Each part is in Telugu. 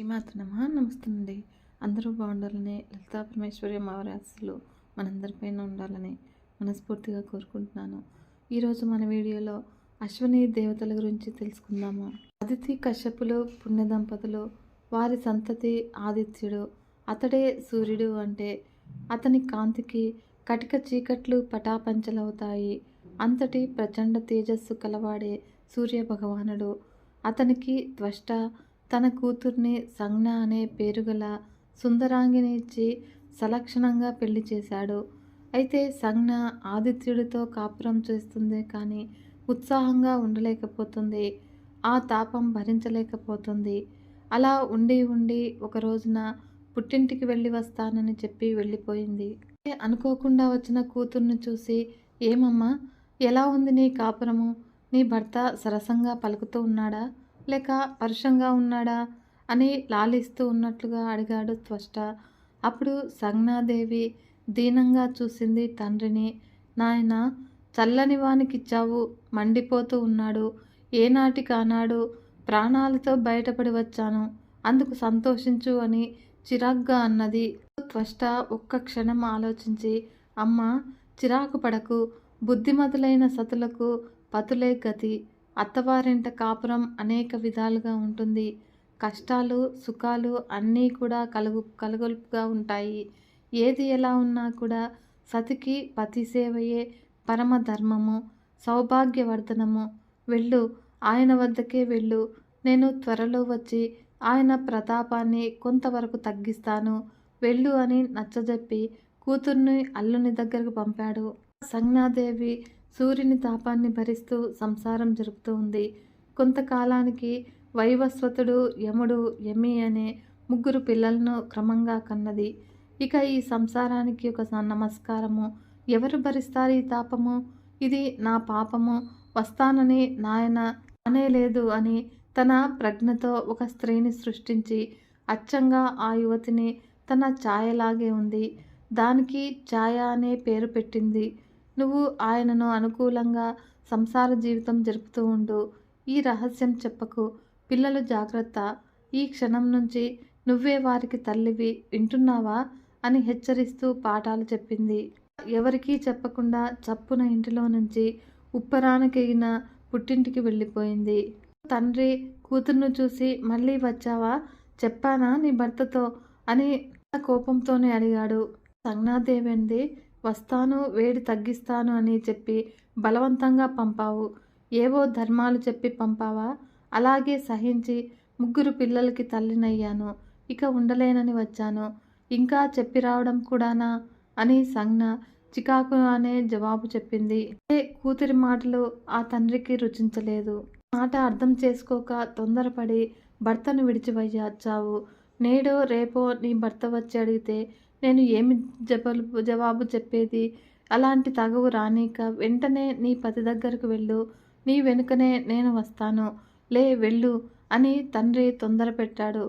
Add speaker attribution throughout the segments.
Speaker 1: శ్రీమాత నమః. నమస్తే అండి. అందరూ బాగుండాలని, లలితా పరమేశ్వరి అమ్మవారి ఆశీస్సులు మనందరిపైన ఉండాలని మనస్ఫూర్తిగా కోరుకుంటున్నాను. ఈరోజు మన వీడియోలో అశ్విని దేవతల గురించి తెలుసుకుందాము. అదితి కశ్యపులు పుణ్య దంపతులు, వారి సంతతి ఆదిత్యుడు. అతడే సూర్యుడు. అంటే అతని కాంతికి కటిక చీకట్లు పటాపంచలవుతాయి. అంతటి ప్రచండ తేజస్సు కలవాడే సూర్య భగవానుడు. అతనికి త్వష్ట తన కూతుర్ని సంజ్ఞ అనే పేరుగల సుందరాంగిని ఇచ్చి సలక్షణంగా పెళ్లి చేశాడు. అయితే సంజ్ఞ ఆదిత్యుడితో కాపురం చేస్తుంది, కానీ ఉత్సాహంగా ఉండలేకపోతుంది. ఆ తాపం భరించలేకపోతుంది. అలా ఉండి ఉండి ఒక రోజున పుట్టింటికి వెళ్ళి వస్తానని చెప్పి వెళ్ళిపోయింది. అనుకోకుండా వచ్చిన కూతుర్ని చూసి, ఏమమ్మా, ఎలా ఉంది నీ కాపురము? నీ భర్త సరసంగా పలుకుతూ ఉన్నాడా, లేక పరుషంగా ఉన్నాడా అని లాలిస్తూ ఉన్నట్లుగా అడిగాడు త్వష్ట. అప్పుడు సంజ్ఞాదేవి దీనంగా చూసింది తండ్రిని. నాయన, చల్లని వానికిచ్చావు, మండిపోతూ ఉన్నాడు. ఏనాటికానాడు ప్రాణాలతో బయటపడి వచ్చాను, అందుకు సంతోషించు అని చిరాగ్గా అన్నది. త్వష్ట ఒక్క క్షణం ఆలోచించి, అమ్మ, చిరాకు పడకు. బుద్ధిమతులైన సతులకు పతులే గతి. అత్తవారింట కాపురం అనేక విధాలుగా ఉంటుంది. కష్టాలు సుఖాలు అన్నీ కూడా కలగొలుపుగా ఉంటాయి. ఏది ఎలా ఉన్నా కూడా సతికి పతి సేవయే పరమ ధర్మము, సౌభాగ్యవర్ధనము. వెళ్ళు, ఆయన వద్దకే వెళ్ళు. నేను త్వరలో వచ్చి ఆయన ప్రతాపాన్ని కొంతవరకు తగ్గిస్తాను. వెళ్ళు అని నచ్చజెప్పి కూతుర్ని అల్లుని దగ్గరకు పంపాడు. సంజ్ఞాదేవి సూర్యుని తాపాన్ని భరిస్తూ సంసారం జరుపుతూ ఉంది. కొంతకాలానికి వైవస్వతుడు, యముడు, యమి అనే ముగ్గురు పిల్లలను క్రమంగా కన్నది. ఇక ఈ సంసారానికి ఒక నమస్కారము. ఎవరు భరిస్తారు ఈ తాపము? ఇది నా పాపము. వస్తానని నాయన అనేలేదు అని తన ప్రజ్ఞతో ఒక స్త్రీని సృష్టించి అచ్చంగా ఆ యువతిని తన ఛాయలాగే ఉంది. దానికి ఛాయ అనే పేరు పెట్టింది. నువ్వు ఆయనను అనుకూలంగా సంసార జీవితం జరుపుతూ ఉండు. ఈ రహస్యం చెప్పకు. పిల్లలు జాగ్రత్త. ఈ క్షణం నుంచి నువ్వే వారికి తల్లివి, వింటున్నావా అని హెచ్చరిస్తూ పాఠాలు చెప్పింది. ఎవరికీ చెప్పకుండా చప్పున ఇంటిలో నుంచి ఉప్పరానికెగిన పుట్టింటికి వెళ్ళిపోయింది. తండ్రి కూతుర్ను చూసి, మళ్ళీ వచ్చావా? చెప్పానా నీ భర్తతో అని కోపంతోనే అడిగాడు. సంజ్ఞాదేవి అంది, వస్తాను, వేడి తగ్గిస్తాను అని చెప్పి బలవంతంగా పంపావు. ఏవో ధర్మాలు చెప్పి పంపావా? అలాగే సహించి ముగ్గురు పిల్లలకి తల్లినయ్యాను. ఇక ఉండలేనని వచ్చాను. ఇంకా చెప్పి రావడం కూడానా అని సంజ్ఞ చికాకు అనే జవాబు చెప్పింది. కూతురి మాటలు ఆ తండ్రికి రుచించలేదు. మాట అర్థం చేసుకోక తొందరపడి భర్తను విడిచి వచ్చావు. నేడో రేపో నీ భర్త వచ్చి అడిగితే నేను ఏమి జవాబు చెప్పేది? అలాంటి తగవు రానీక వెంటనే నీ పతి దగ్గరకు వెళ్ళు. నీ వెనుకనే నేను వస్తాను. లే, వెళ్ళు అని తండ్రి తొందర పెట్టాడు.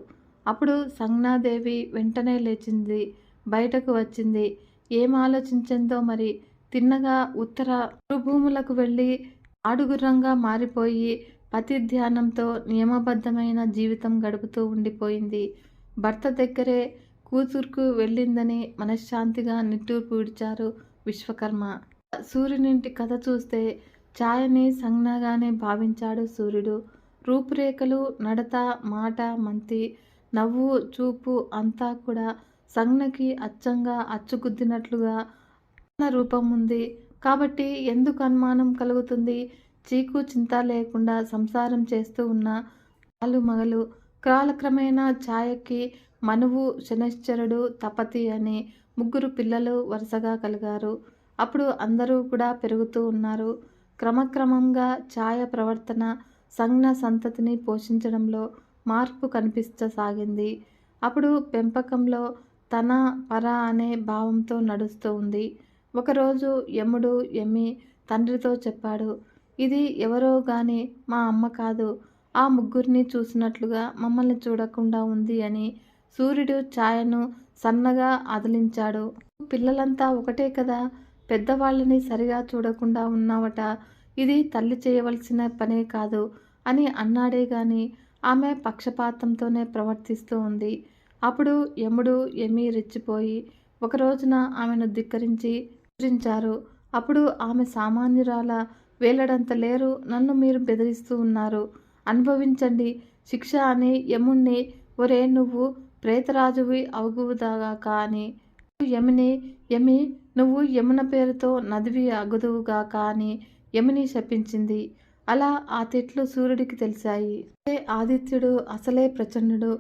Speaker 1: అప్పుడు సంజ్ఞాదేవి వెంటనే లేచింది, బయటకు వచ్చింది. ఏం ఆలోచించిందో మరి. తిన్నగా ఉత్తర భూములకు వెళ్ళి ఆడుగుర్రంగా మారిపోయి పతి ధ్యానంతో నియమబద్ధమైన జీవితం గడుపుతూ ఉండిపోయింది. భర్త దగ్గరే కూతురుకు వెళ్ళిందని మనశ్శాంతిగా నిట్టూర్పు విడిచారు విశ్వకర్మ. సూర్యునింటి కథ చూస్తే ఛాయని సంజ్ఞగానే భావించాడు సూర్యుడు. రూపురేఖలు, నడత, మాట, మంతి, నవ్వు, చూపు అంతా కూడా సంజ్ఞకి అచ్చంగా అచ్చుగుద్దినట్లుగా రూపం ఉంది. కాబట్టి ఎందుకు అనుమానం కలుగుతుంది? చీకు చింత లేకుండా సంసారం చేస్తూ ఉన్న మగలు కాలక్రమేణా ఛాయకి మనువు, శనైశ్చరుడు, తపతి అనే ముగ్గురు పిల్లలు వరుసగా కలిగారు. అప్పుడు అందరూ కూడా పెరుగుతూ ఉన్నారు. క్రమక్రమంగా ఛాయ ప్రవర్తన సంజ్ఞ సంతతిని పోషించడంలో మార్పు కనిపించసాగింది. అప్పుడు పెంపకంలో తన పర అనే భావంతో నడుస్తూ ఉంది. ఒకరోజు యముడు, యమి తండ్రితో చెప్పాడు, ఇది ఎవరో గాని మా అమ్మ కాదు. ఆ ముగ్గురిని చూసినట్లుగా మమ్మల్ని చూడకుండా ఉంది అని. సూర్యుడు ఛాయను సన్నగా అదిలించాడు. పిల్లలంతా ఒకటే కదా, పెద్దవాళ్ళని సరిగా చూడకుండా ఉన్నావట. ఇది తల్లి చేయవలసిన పనే కాదు అని అన్నాడే గాని ఆమె పక్షపాతంతోనే ప్రవర్తిస్తూ ఉంది. అప్పుడు యముడు యమి రెచ్చిపోయి ఒక రోజున ఆమెను ధిక్కరించి ఎదిరించారు. అప్పుడు ఆమె సామాన్యురాల వేలడంత లేరు, నన్ను మీరు బెదిరిస్తూ ఉన్నారు, అనుభవించండి శిక్ష అని యముణ్ణి ఒరే నువ్వు ప్రేతరాజువి అవుగువుగాక అని, యమి నువ్వు యమున పేరుతో నదివి అగుదువుగాక అని యమిని శపించింది. అలా ఆ తిట్లు సూర్యుడికి తెలిసాయి. అదే ఆదిత్యుడు అసలే ప్రచండుడు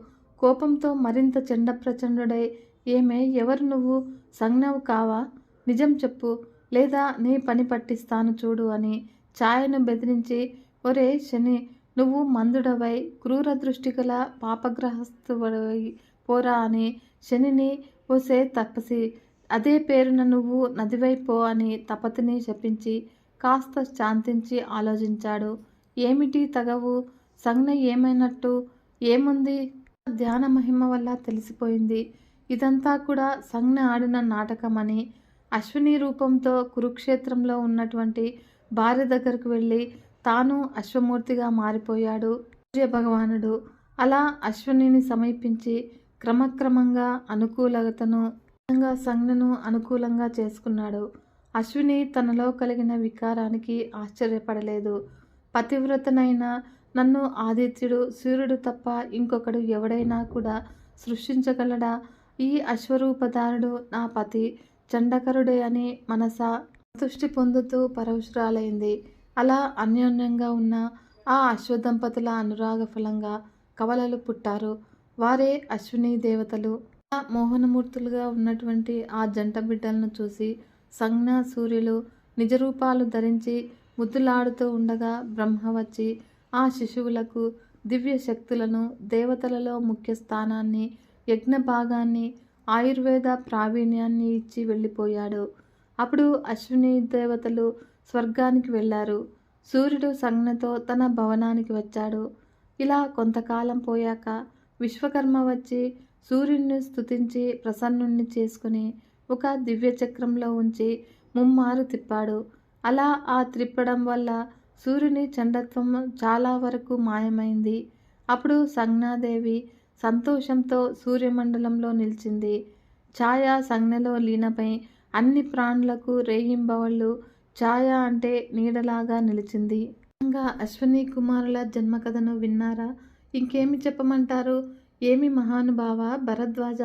Speaker 1: కోపంతో మరింత చెండ ప్రచండుడై, ఏమే ఎవరు నువ్వు, సంజ్ఞవు కావా, నిజం చెప్పు లేదా నీ పని పట్టిస్తాను చూడు అని ఛాయను బెదిరించి, ఒరే శని నువ్వు మందుడవై క్రూర దృష్టిగల పాపగ్రహస్తువై పోరా అని శనిని, ఓసే తపసి అదే పేరున నువ్వు నదివై పో అని తపతిని శపించి కాస్త శాంతించి ఆలోచించాడు. ఏమిటి తగవు, సంజ్ఞ ఏమైనట్టు, ఏముంది, ధ్యాన మహిమ వల్ల తెలిసిపోయింది. ఇదంతా కూడా సంజ్ఞ ఆడిన నాటకమని. అశ్విని రూపంతో కురుక్షేత్రంలో ఉన్నటువంటి భార్య దగ్గరకు వెళ్ళి తాను అశ్వమూర్తిగా మారిపోయాడు సూర్యభగవానుడు. అలా అశ్వినిని సమీపించి క్రమక్రమంగా అనుకూలతను సంజ్ఞను అనుకూలంగా చేసుకున్నాడు. అశ్విని తనలో కలిగిన వికారానికి ఆశ్చర్యపడలేదు. పతివ్రతనైన నన్ను ఆదిత్యుడు సూర్యుడు తప్ప ఇంకొకడు ఎవడైనా కూడా సృష్టించగలడా, ఈ అశ్వరూపధారుడు నా పతి చండకరుడే అని మనసా సంతృష్టి పొందుతూ పరవశురాలైంది. అలా అన్యోన్యంగా ఉన్న ఆ అశ్వదంపతుల అనురాగ ఫలంగా కవలలు పుట్టారు. వారే అశ్విని దేవతలు. మోహనమూర్తులుగా ఉన్నటువంటి ఆ జంట బిడ్డలను చూసి సంజ్ఞ సూర్యులు నిజరూపాలు ధరించి ముద్దులాడుతూ ఉండగా బ్రహ్మ వచ్చి ఆ శిశువులకు దివ్య శక్తులను, దేవతలలో ముఖ్య స్థానాన్ని, యజ్ఞ భాగాన్ని, ఆయుర్వేద ప్రావీణ్యాన్ని ఇచ్చి వెళ్ళిపోయాడు. అప్పుడు అశ్విని దేవతలు స్వర్గానికి వెళ్ళారు. సూర్యుడు సంజ్ఞతో తన భవనానికి వచ్చాడు. ఇలా కొంతకాలం పోయాక విశ్వకర్మ వచ్చి సూర్యుడిని స్తుతించి ప్రసన్నుణ్ణి చేసుకుని ఒక దివ్య చక్రంలో ఉంచి ముమ్మారు తిప్పాడు. అలా ఆ త్రిప్పడం వల్ల సూర్యుని చండత్వం చాలా వరకు మాయమైంది. అప్పుడు సంజ్ఞాదేవి సంతోషంతో సూర్యమండలంలో నిలిచింది. ఛాయ సంజ్ఞలో లీనమై అన్ని ప్రాణులకు రేయింబవళ్ళు ఛాయ అంటే నీడలాగా నిలిచింది. అశ్విని కుమారుల జన్మకథను విన్నారా? ఇంకేమి చెప్పమంటారు? ఏమి మహానుభావ భరద్వాజ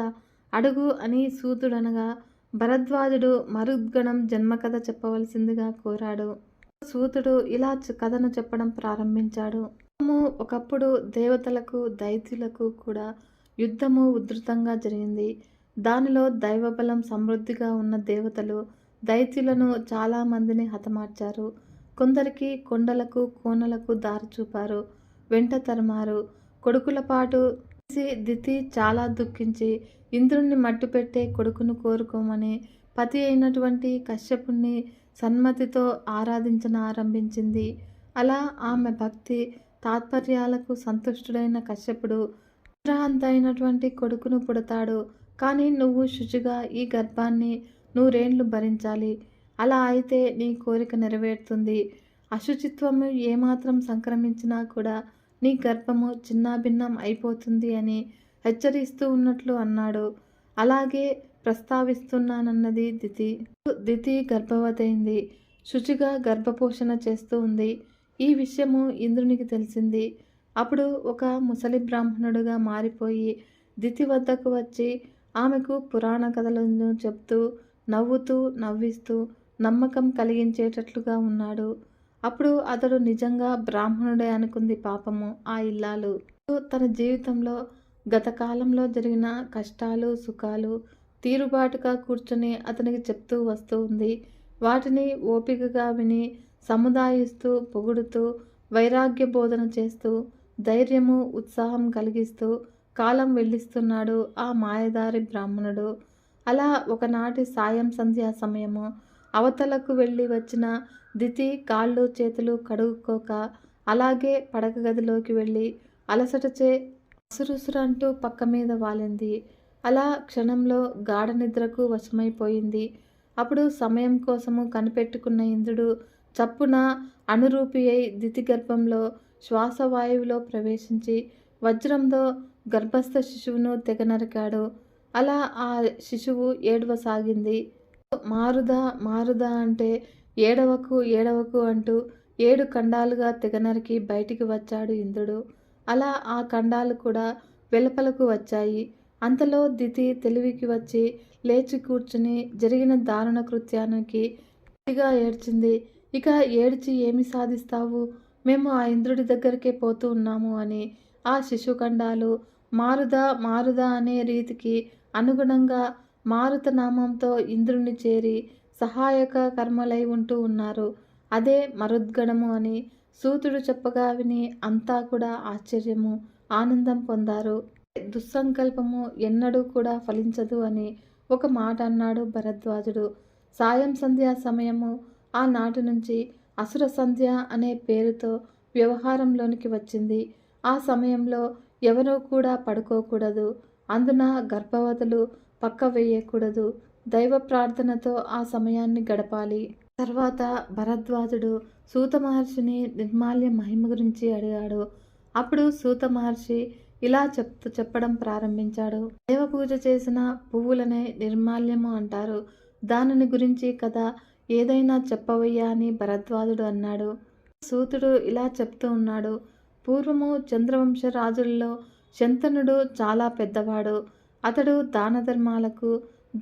Speaker 1: అడుగు అని సూతుడనగా భరద్వాజుడు మరుద్గణం జన్మకథ చెప్పవలసిందిగా కోరాడు. సూతుడు ఇలా కథను చెప్పడం ప్రారంభించాడు. ఒకప్పుడు దేవతలకు దైత్యులకు కూడా యుద్ధము ఉధృతంగా జరిగింది. దానిలో దైవబలం సమృద్ధిగా ఉన్న దేవతలు దైత్యులను చాలామందిని హతమార్చారు. కొందరికి కొండలకు కోనలకు దారి చూపారు, వెంట తరిమారు. కొడుకుల పాటు దితి చాలా దుఃఖించి ఇంద్రుణ్ణి మట్టుపెట్టే కొడుకును కోరుకోమని పతి అయినటువంటి కశ్యపుణ్ణి సన్మతితో ఆరాధించనారంభించింది. అలా ఆమె భక్తి తాత్పర్యాలకు సంతుష్టుడైన కశ్యపుడు అయినటువంటి కొడుకును పుడతాడు. కానీ నువ్వు శుచిగా ఈ గర్భాన్ని 100 ఏళ్ళు భరించాలి. అలా అయితే నీ కోరిక నెరవేరుతుంది. అశుచిత్వము ఏమాత్రం సంక్రమించినా కూడా నీ గర్భము చిన్నాభిన్నం అయిపోతుంది అని హెచ్చరిస్తూ ఉన్నట్లు అన్నాడు. అలాగే ప్రస్తావిస్తున్నానన్నది దితి. దితి గర్భవతైంది. శుచిగా గర్భపోషణ చేస్తూ ఉంది. ఈ విషయము ఇంద్రునికి తెలిసింది. అప్పుడు ఒక ముసలి బ్రాహ్మణుడుగా మారిపోయి దితి వద్దకు వచ్చి ఆమెకు పురాణ కథలను చెప్తూ నవ్వుతూ నవ్విస్తూ నమ్మకం కలిగించేటట్లుగా ఉన్నాడు. అప్పుడు అతడు నిజంగా బ్రాహ్మణుడే అనుకుంది పాపము ఆ ఇల్లాలు. తన జీవితంలో గత కాలంలో జరిగిన కష్టాలు సుఖాలు తీరుబాటుగా కూర్చొని అతనికి చెప్తూ వస్తూ ఉంది. వాటిని ఓపికగా విని సముదాయిస్తూ పొగుడుతూ వైరాగ్య బోధన చేస్తూ ధైర్యము ఉత్సాహం కలిగిస్తూ కాలం వెళ్ళిస్తున్నాడు ఆ మాయదారి బ్రాహ్మణుడు. అలా ఒకనాటి సాయం సంధ్యా సమయము అవతలకు వెళ్ళి వచ్చిన దితి కాళ్ళు చేతులు కడుక్కోక అలాగే పడక గదిలోకి వెళ్ళి అలసటచే అసురుసురంటూ పక్క మీద వాలింది. అలా క్షణంలో గాఢ నిద్రకు వశమైపోయింది. అప్పుడు సమయం కోసము కనిపెట్టుకున్న ఇంద్రుడు చప్పున అనురూపి అయి దితి గర్భంలో శ్వాసవాయువులో ప్రవేశించి వజ్రంతో గర్భస్థ శిశువును తెగ నరికాడు. అలా ఆ శిశువు ఏడవసాగింది. మారుదా మారుదా అంటే ఏడవకు ఏడవకు అంటూ 7 ఖండాలుగా తెగ నరికి బయటికి వచ్చాడు ఇంద్రుడు. అలా ఆ ఖండాలు కూడా వెలుపలకు వచ్చాయి. అంతలో దితి తెలివికి వచ్చి లేచి కూర్చుని జరిగిన దారుణ కృత్యానికి గట్టిగా ఏడ్చింది. ఇక ఏడ్చి ఏమి సాధిస్తావు? మేము ఆ ఇంద్రుడి దగ్గరికే పోతూ ఉన్నాము అని ఆ శిశుఖండాలు మారుదా మారుదా అనే రీతికి అనుగుణంగా మారుత నామంతో ఇంద్రుని చేరి సహాయక కర్మలై ఉంటూ ఉన్నారు. అదే మరుద్గణము అని సూతుడు చెప్పగా విని అంతా కూడా ఆశ్చర్యము ఆనందం పొందారు. దుస్సంకల్పము ఎన్నడూ కూడా ఫలించదు అని ఒక మాట అన్నాడు భరద్వాజుడు. సాయం సంధ్యా సమయము ఆనాటి నుంచి అసుర సంధ్య అనే పేరుతో వ్యవహారంలోనికి వచ్చింది. ఆ సమయంలో ఎవరూ కూడా పడుకోకూడదు. అందున గర్భవతులు పక్క వేయకూడదు. దైవ ప్రార్థనతో ఆ సమయాన్ని గడపాలి. తర్వాత భరద్వాజుడు సూత మహర్షిని నిర్మాల్య మహిమ గురించి అడిగాడు. అప్పుడు సూత మహర్షి ఇలా చెప్పడం ప్రారంభించాడు. దేవ పూజ చేసిన పువ్వులనే నిర్మాల్యము అంటారు. దానిని గురించి కదా ఏదైనా చెప్పవయ్యా అని భరద్వాజుడు అన్నాడు. సూతుడు ఇలా చెప్తూ ఉన్నాడు. పూర్వము చంద్రవంశ రాజుల్లో శంతనుడు చాలా పెద్దవాడు. అతడు దాన ధర్మాలకు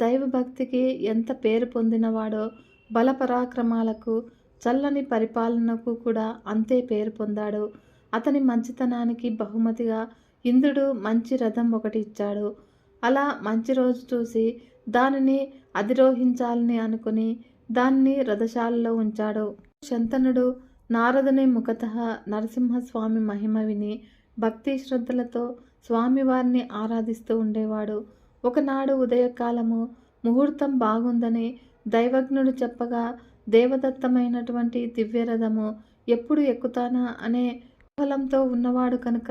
Speaker 1: దైవభక్తికి ఎంత పేరు పొందినవాడో బల పరాక్రమాలకు చల్లని పరిపాలనకు కూడా అంతే పేరు పొందాడు. అతని మంచితనానికి బహుమతిగా ఇంద్రుడు మంచి రథం ఒకటి ఇచ్చాడు. అలా మంచి రోజు చూసి దానిని అధిరోహించాలని అనుకుని దాన్ని రథశాలలో ఉంచాడు. శంతనుడు నారదుని ముఖతః నరసింహస్వామి మహిమ విని భక్తి శ్రద్ధలతో స్వామివారిని ఆరాధిస్తూ ఉండేవాడు. ఒకనాడు ఉదయకాలము ముహూర్తం బాగుందని దైవజ్ఞుడు చెప్పగా దేవదత్తమైనటువంటి దివ్యరథము ఎప్పుడు ఎక్కుతానా అనే కుతూహలంతో ఉన్నవాడు కనుక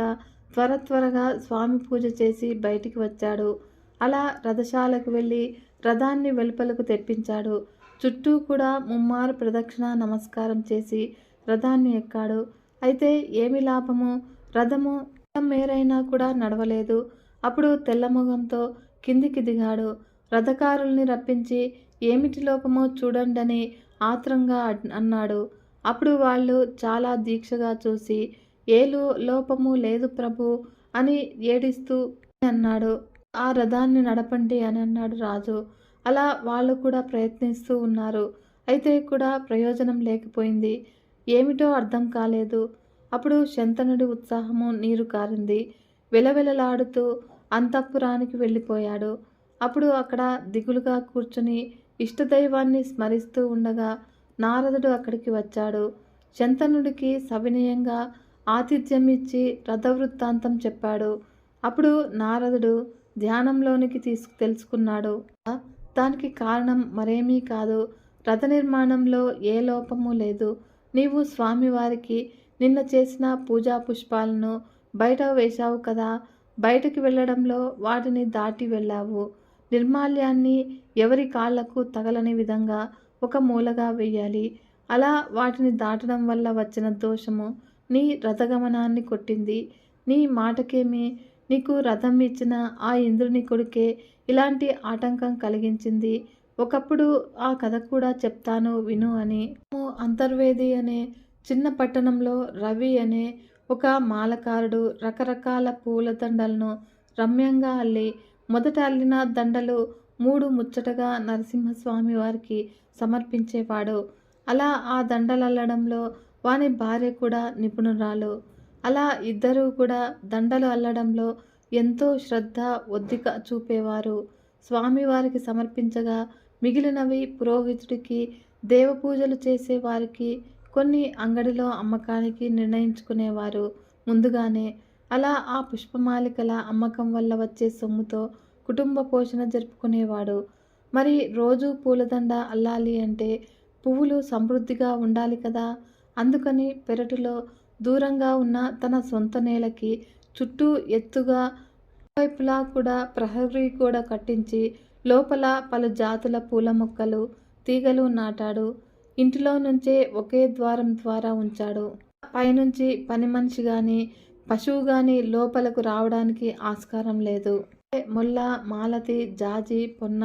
Speaker 1: త్వరగా స్వామి పూజ చేసి బయటికి వచ్చాడు. అలా రథశాలకు వెళ్ళి రథాన్ని వెలుపలకు తెప్పించాడు. చుట్టూ కూడా ముమ్మారు ప్రదక్షిణ నమస్కారం చేసి రథాన్ని ఎక్కాడు. అయితే ఏమి లాభము? రథము మేరైనా కూడా నడవలేదు. అప్పుడు తెల్లముఖంతో కిందికి దిగాడు. రథకారుల్ని రప్పించి ఏమిటి లోపమో చూడండని ఆత్రంగా అన్నాడు. అప్పుడు వాళ్ళు చాలా దీక్షగా చూసి ఏ లోపము లేదు ప్రభు అని ఏడిస్తూ అన్నాడు. ఆ రథాన్ని నడపండి అని అన్నాడు రాజు. అలా వాళ్ళు కూడా ప్రయత్నిస్తూ ఉన్నారు. అయితే కూడా ప్రయోజనం లేకపోయింది. ఏమిటో అర్థం కాలేదు. అప్పుడు శంతనుడి ఉత్సాహము నీరు కారింది. వెలవెలలాడుతూ అంతఃపురానికి వెళ్ళిపోయాడు. అప్పుడు అక్కడ దిగులుగా కూర్చుని ఇష్టదైవాన్ని స్మరిస్తూ ఉండగా నారదుడు అక్కడికి వచ్చాడు. శంతనుడికి సవినయంగా ఆతిథ్యం ఇచ్చి రథవృత్తాంతం చెప్పాడు. అప్పుడు నారదుడు ధ్యానంలోనికి తెలుసుకున్నాడు. దానికి కారణం మరేమీ కాదు. రథ నిర్మాణంలో ఏ లోపము లేదు. నీవు స్వామివారికి నిన్న చేసిన పూజా పుష్పాలను బయట వేశావు కదా, బయటకు వెళ్ళడంలో వాటిని దాటి వెళ్ళావు. నిర్మాల్యాన్ని ఎవరి కాళ్లకు తగలని విధంగా ఒక మూలగా వెయ్యాలి. అలా వాటిని దాటడం వల్ల వచ్చిన దోషము నీ రథగమనాన్ని కొట్టింది. నీ మాటకేమి నీకు రథం ఇచ్చిన ఆ ఇంద్రుని కొడుకే ఇలాంటి ఆటంకం కలిగించింది. ఒకప్పుడు ఆ కథ కూడా చెప్తాను విను అని. అంతర్వేది అనే చిన్న పట్టణంలో రవి అనే ఒక మాలకారుడు రకరకాల పూల దండలను రమ్యంగా అల్లి మొదట అల్లిన దండలు 3 ముచ్చటగా నరసింహస్వామి వారికి సమర్పించేవాడు. అలా ఆ దండలల్లడంలో వాని భార్య కూడా నిపుణురాలు. అలా ఇద్దరూ కూడా దండలు అల్లడంలో ఎంతో శ్రద్ధ ఒద్దిక చూపేవారు. స్వామివారికి సమర్పించగా మిగిలినవి పురోహితుడికి, దేవపూజలు చేసేవారికి, కొన్ని అంగడిలో అమ్మకానికి నిర్ణయించుకునేవారు ముందుగానే. అలా ఆ పుష్పమాలికల అమ్మకం వల్ల వచ్చే సొమ్ముతో కుటుంబ పోషణ జరుపుకునేవాడు. మరి రోజు పూలదండ అల్లాలి అంటే పువ్వులు సమృద్ధిగా ఉండాలి కదా. అందుకని పెరటిలో దూరంగా ఉన్న తన సొంత నేలకి చుట్టూ ఎత్తుగా వైపులా కూడా ప్రహరీ గోడ కట్టించి లోపల పలు జాతుల పూల మొక్కలు, తీగలు నాటాడు. ఇంటిలో నుంచే ఒకే ద్వారం ద్వారా ఉంచాడు. పైనుంచి పని మనిషి కానీ పశువు గాని లోపలకు రావడానికి ఆస్కారం లేదు. ముల్ల, మాలతి, జాజి, పొన్న,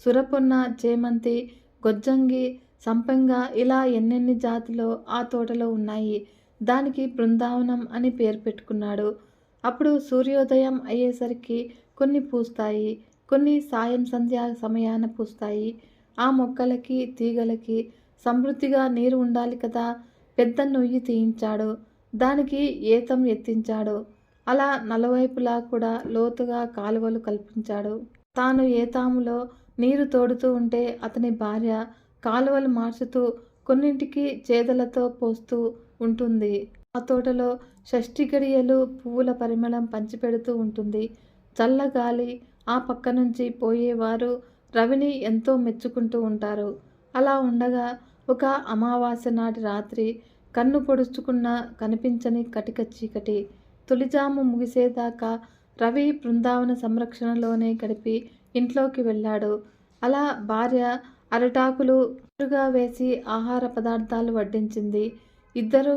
Speaker 1: సురపొన్న, చేమంతి, గొజ్జంగి, సంపెంగ ఇలా ఎన్నెన్ని జాతులో ఆ తోటలో ఉన్నాయి. దానికి బృందావనం అని పేరు పెట్టుకున్నాడు. అప్పుడు సూర్యోదయం అయ్యేసరికి కొన్ని పూస్తాయి, కొన్ని సాయం సంధ్యా సమయాన పూస్తాయి. ఆ మొక్కలకి, తీగలకి సమృద్ధిగా నీరు ఉండాలి కదా. పెద్ద నొయ్యి తీయించాడు, దానికి ఏతం ఎత్తించాడు. అలా నలువైపులా కూడా లోతుగా కాలువలు కల్పించాడు. తాను ఏతాములో నీరు తోడుతూ ఉంటే అతని భార్య కాలువలు మార్చుతూ కొన్నింటికి చేదలతో పోస్తూ ఉంటుంది. ఆ తోటలో షష్ఠి గడియలు పువ్వుల పరిమళం పంచిపెడుతూ ఉంటుంది. చల్లగాలి ఆ పక్క నుంచి పోయేవారు రవిని ఎంతో మెచ్చుకుంటూ ఉంటారు. అలా ఉండగా ఒక అమావాస్య నాటి రాత్రి కన్ను పొడుచుకున్న కనిపించని కటిక చీకటి. తొలిజాము ముగిసేదాకా రవి బృందావన సంరక్షణలోనే గడిపి ఇంట్లోకి వెళ్ళాడు. అలా భార్య అరిటాకులు ఎదురుగా వేసి ఆహార పదార్థాలు వడ్డించింది. ఇద్దరూ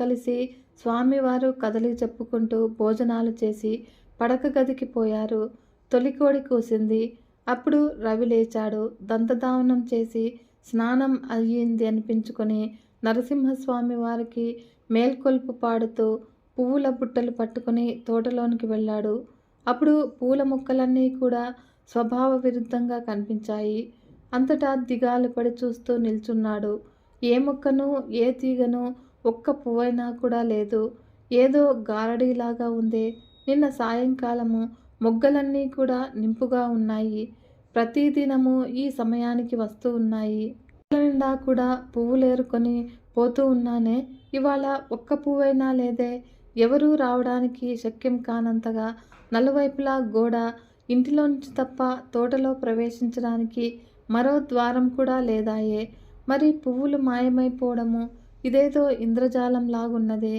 Speaker 1: కలిసి స్వామివారు కథలు చెప్పుకుంటూ భోజనాలు చేసి పడక గదికి పోయారు. తొలికోడి కూసింది. అప్పుడు రవి లేచాడు. దంతధావనం చేసి స్నానం అయ్యింది అనిపించుకొని నరసింహస్వామి వారికి మేల్కొల్పు పాడుతూ పువ్వుల బుట్టలు పట్టుకుని తోటలోనికి వెళ్ళాడు. అప్పుడు పూల మొక్కలన్నీ కూడా స్వభావ విరుద్ధంగా కనిపించాయి. అంతటా దిగాలు పడి చూస్తూ నిల్చున్నాడు. ఏ మొక్కను, ఏ తీగను, ఒక్క పువ్వైనా కూడా లేదు. ఏదో గారడీలాగా ఉంది. నిన్న సాయంకాలము మొగ్గలన్నీ కూడా నింపుగా ఉన్నాయి. ప్రతిదినము ఈ సమయానికి వస్తూ ఉన్నాయి. నిండా కూడా పువ్వులేరుకొని పోతూ ఉన్నానే, ఇవాళ ఒక్క పువ్వైనా లేదే. ఎవరూ రావడానికి శక్యం కానంతగా నలువైపులా గోడ, ఇంటిలో నుంచి తప్ప తోటలో ప్రవేశించడానికి మరో ద్వారం కూడా లేదాయే. మరి పువ్వులు మాయమైపోవడము ఇదేదో ఇంద్రజాలం లాగున్నదే.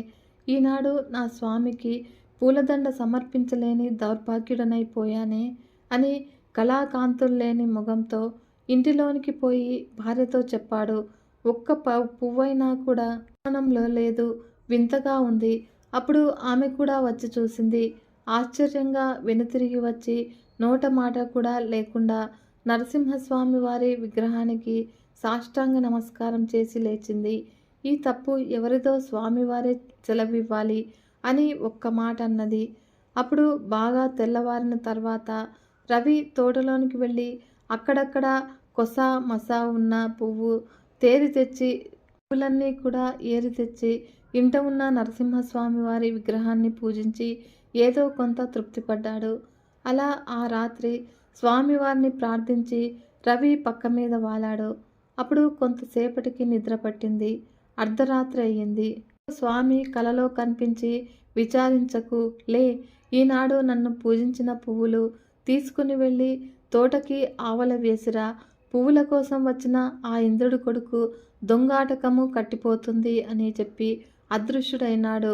Speaker 1: ఈనాడు నా స్వామికి పూలదండ సమర్పించలేని దౌర్భాగ్యుడనైపోయానే అని కళాకాంతుల్లేని మొగంతో ఇంటిలోనికి పోయి భార్యతో చెప్పాడు. ఒక్క పువ్వైనా కూడా స్థానంలో లేదు. వింతగా ఉంది. అప్పుడు ఆమె కూడా వచ్చి చూసింది. ఆశ్చర్యంగా వెనుతిరిగి వచ్చి నోట మాట కూడా లేకుండా నరసింహస్వామి వారి విగ్రహానికి సాష్టాంగ నమస్కారం చేసి లేచింది. ఈ తప్పు ఎవరిదో స్వామివారే సెలవివ్వాలి అని ఒక్క మాట అన్నది. అప్పుడు బాగా తెల్లవారిన తర్వాత రవి తోటలోనికి వెళ్ళి అక్కడక్కడ కొస మసా ఉన్న పువ్వు తేరి తెచ్చి పువ్వులన్నీ కూడా ఏరి తెచ్చి ఇంట ఉన్న నరసింహస్వామి వారి విగ్రహాన్ని పూజించి ఏదో కొంత తృప్తిపడ్డాడు. అలా ఆ రాత్రి స్వామివారిని ప్రార్థించి రవి పక్క మీద వాలాడు. అప్పుడు కొంతసేపటికి నిద్ర పట్టింది. అర్ధరాత్రి అయ్యింది. స్వామి కలలో కనిపించి, విచారించకు, లే, ఈనాడు నన్ను పూజించిన పువ్వులు తీసుకుని వెళ్ళి తోటకి ఆవల వేసిరా. పువ్వుల కోసం వచ్చిన ఆ ఇంద్రుడి కొడుకు దొంగాటకము కట్టిపోతుంది అని చెప్పి అదృశ్యుడైనాడు.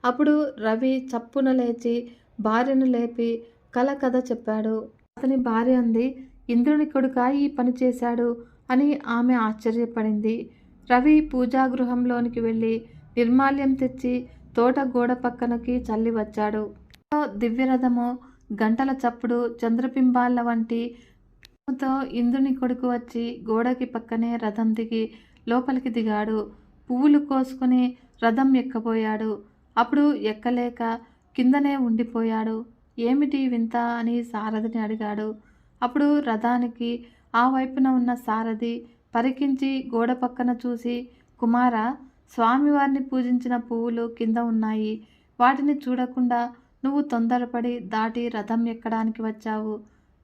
Speaker 1: అప్పుడు రవి చప్పున లేచి భార్యను లేపి కథ చెప్పాడు. అతని భార్య అంది, ఇంద్రుని కొడుక ఈ పని చేశాడు అని. ఆమె ఆశ్చర్యపడింది. రవి పూజాగృహంలోనికి వెళ్ళి నిర్మాల్యం తెచ్చి తోట గోడ పక్కనకి చల్లి వచ్చాడు. దివ్యరథము, గంటల చప్పుడు, చంద్రబింబాల వంటి తో ఇంద్రుని కొడుకు వచ్చి గోడకి పక్కనే రథం దిగి లోపలికి దిగాడు. పువ్వులు కోసుకుని రథం ఎక్కబోయాడు. అప్పుడు ఎక్కలేక కిందనే ఉండిపోయాడు. ఏమిటి వింత అని సారథిని అడిగాడు. అప్పుడు రథానికి ఆ వైపున ఉన్న సారథి పరికించి గోడ పక్కన చూసి, కుమారా, స్వామివారిని పూజించిన పువ్వులు కింద ఉన్నాయి. వాటిని చూడకుండా నువ్వు తొందరపడి దాటి రథం ఎక్కడానికి వచ్చావు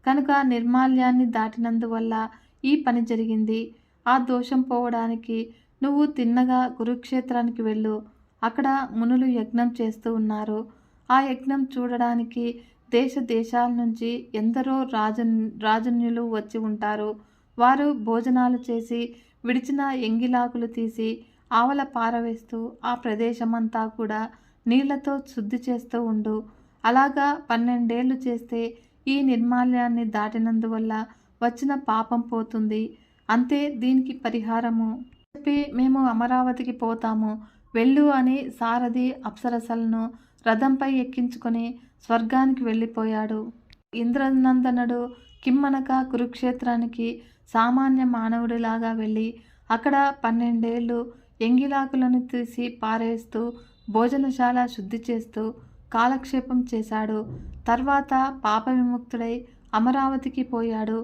Speaker 1: కనుక నిర్మాల్యాన్ని దాటినందువల్ల ఈ పని జరిగింది. ఆ దోషం పోవడానికి నువ్వు తిన్నగా కురుక్షేత్రానికి వెళ్ళు. అక్కడ మునులు యజ్ఞం చేస్తూ ఉన్నారు. ఆ యజ్ఞం చూడడానికి దేశ దేశాల నుంచి ఎందరో రాజన్యులు వచ్చి ఉంటారు. వారు భోజనాలు చేసి విడిచిన ఎంగిలాకులు తీసి ఆవల పారవేస్తూ ఆ ప్రదేశమంతా కూడా నీళ్లతో శుద్ధి చేస్తూ ఉండు. అలాగా 12 ఏళ్ళు చేస్తే ఈ నిర్మాల్యాన్ని దాటినందువల్ల వచ్చిన పాపం పోతుంది. అంతే దీనికి పరిహారము చెప్పి మేము అమరావతికి పోతాము, వెళ్ళు అని సారథి అప్సరసలను రథంపై ఎక్కించుకొని స్వర్గానికి వెళ్ళిపోయాడు. ఇంద్రనందనుడు కిమ్మనక కురుక్షేత్రానికి సామాన్య మానవుడిలాగా వెళ్ళి అక్కడ 12 ఏళ్ళు ఎంగిలాకులను తీసి పారేస్తూ భోజనశాల శుద్ధి చేస్తూ కాలక్షేపం చేశాడు. తర్వాత పాప విముక్తుడై అమరావతికి పోయాడు.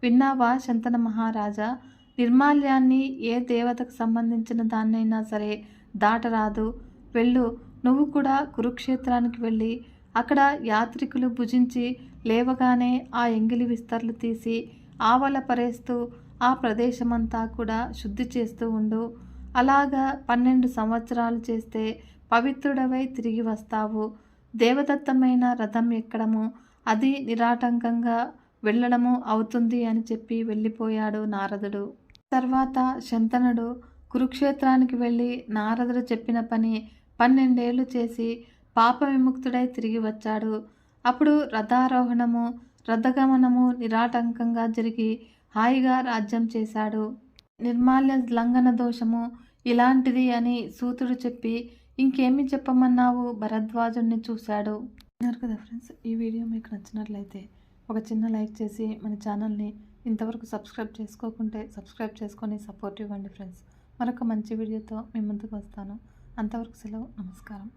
Speaker 1: విన్నావా శంతన మహారాజా? నిర్మాల్యాన్ని ఏ దేవతకు సంబంధించిన దాన్నైనా సరే దాటరాదు. వెళ్ళు, నువ్వు కూడా కురుక్షేత్రానికి వెళ్ళి అక్కడ యాత్రికులు భుజించి లేవగానే ఆ ఎంగిలి విస్తర్లు తీసి ఆవల పరేస్తూ ఆ ప్రదేశమంతా కూడా శుద్ధి చేస్తూ ఉండు. అలాగా 12 సంవత్సరాలు చేస్తే పవిత్రుడవై తిరిగి వస్తావు. దేవదత్తమైన రథం ఎక్కడము, అది నిరాటంకంగా వెళ్ళడము అవుతుంది అని చెప్పి వెళ్ళిపోయాడు నారదుడు. తర్వాత శంతనుడు కురుక్షేత్రానికి వెళ్ళి నారదుడు చెప్పిన పని 12 ఏళ్ళు చేసి పాప విముక్తుడై తిరిగి వచ్చాడు. అప్పుడు రథారోహణము రథగమనము నిరాటంకంగా జరిగి హాయిగా రాజ్యం చేశాడు. నిర్మాల్య లంఘన దోషము ఇలాంటిది అని సూతుడు చెప్పి ఇంకేమి చెప్పమన్నావు భరద్వాజుడిని చూశాడు. విన్నారు కదా ఫ్రెండ్స్, ఈ వీడియో మీకు నచ్చినట్లయితే ఒక చిన్న లైక్ చేసి మన ఛానల్ని ఇంతవరకు సబ్స్క్రైబ్ చేసుకోకుంటే సబ్స్క్రైబ్ చేసుకొని సపోర్ట్ ఇవ్వండి ఫ్రెండ్స్. మరొక మంచి వీడియోతో మీ ముందుకు వస్తాను. అంతవరకు సెలవు. నమస్కారం.